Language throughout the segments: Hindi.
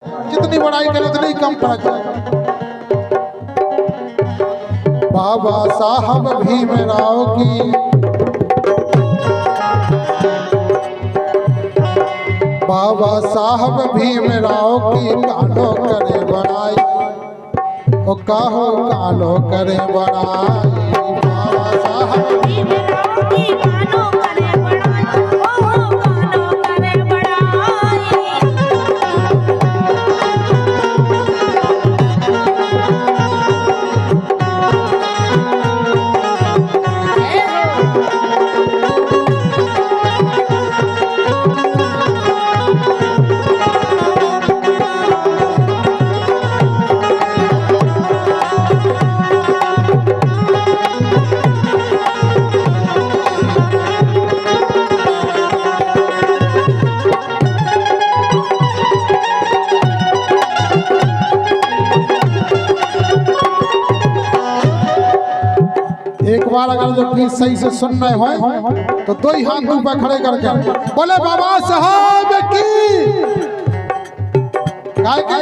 जितनी बड़ाई करे उतनी कम पड़ जाए। बाबा साहब भीमराव की, बाबा साहब भीमराव की कालो करे बड़ाई, ओ काहो कालो करे बड़ाई। बाबा साहब भीमराव की कालो करे बड़ाई, ओ कालो करे बड़ाई। एक बार अगर जो गीत सही से सुन रहे हो तो दो ही हाथ ऊपर खड़े करके बोले बाबा साहब की गाय के।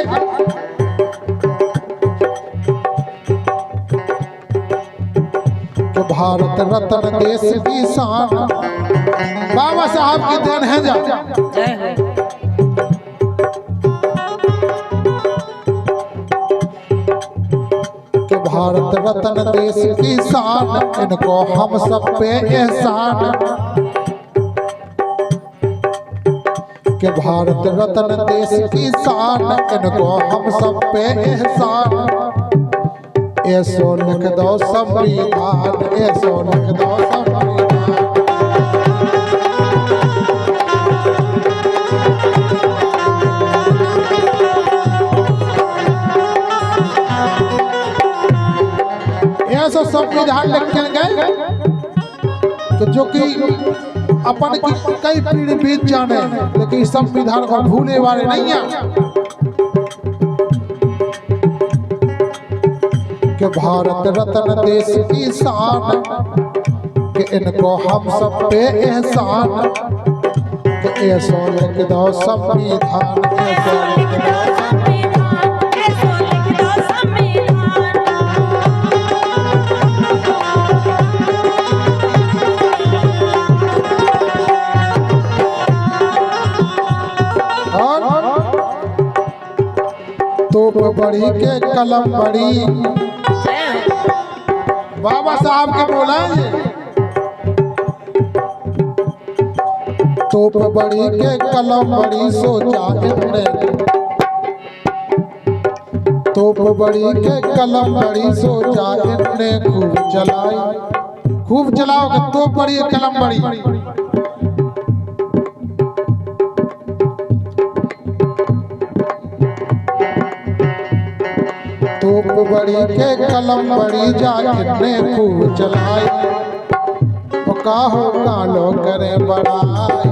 तो भारत रत्न देश की शान बाबा साहब की देन है। जा जय हो। भारत रत्न देश की शान, इनको हम सब पे एहसान। कि भारत रत्न देश की शान, इनको हम सब पे एहसान। ऐसो लिख दो संविधान, ऐसो लिख दो संविधान। ऐसा संविधान लिख के गए कि जो कि अपन की कई पीढ़ी बीत जाने, लेकिन संविधान को भूलने वाले नहीं है। कि भारत रत्न देश की शान, कि इनको हम सब पे एहसान। कि ऐसो लिख दो संविधान, ऐसो लिख दो संविधान, ऐसो लिख दो संविधान। तोप बड़ी के कलम बड़ी, बाबा साहब के बोला ये। तोप बड़ी के कलम बड़ी सोचा इनने, तोप बड़ी के कलम बड़ी सोचा इनने खूब चलाई। खूब चलाओगे तोप बड़ी कलम बड़ी। तोप बड़ी के कलम बड़ी जा कितने खूब चलाई। ओ काहो कालो करे बड़ाई,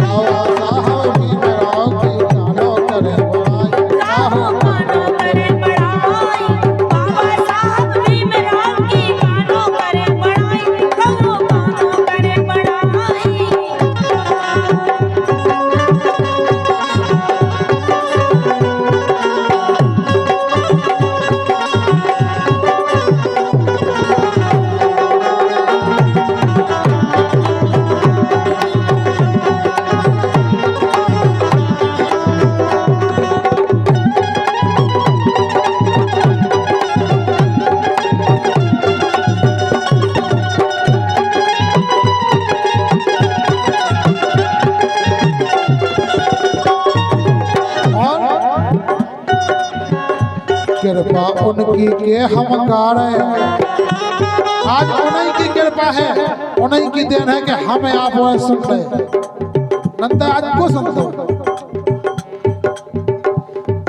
बाबा साहब भीमराव की कालो करे बड़ाई। काहो कालो करे बड़ाई, बाबा साहब भीमराव की कालो करे बड़ाई, काहो कालो करे बड़ाई। कृपा उनकी के हम गा रहे हैं। आज उन्हीं की कृपा है, उन्हीं की देन है कि हमें आप सुन रहे। नंदा आज को सुन दो।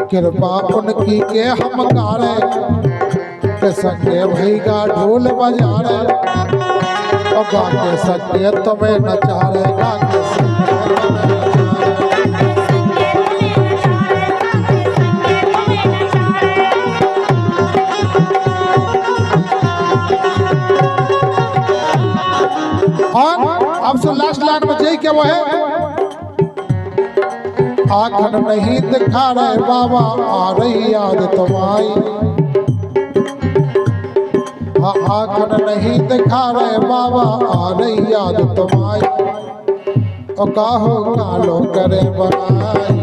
कृपा उनकी के हम गा रहे, के संगे भैया ढोल बजा रहे, और गा के संगे तुम्हें नचा रहे, गा के संगे अब से लास्ट लाइन में जय क्या वो है। आखन नहीं दिखा रहे बाबा आ रही याद तुम्हारी। हाँ आखन नहीं दिखा रहे बाबा आ रही याद तुम्हारी। और काहो कालो करे बड़ाई।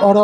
और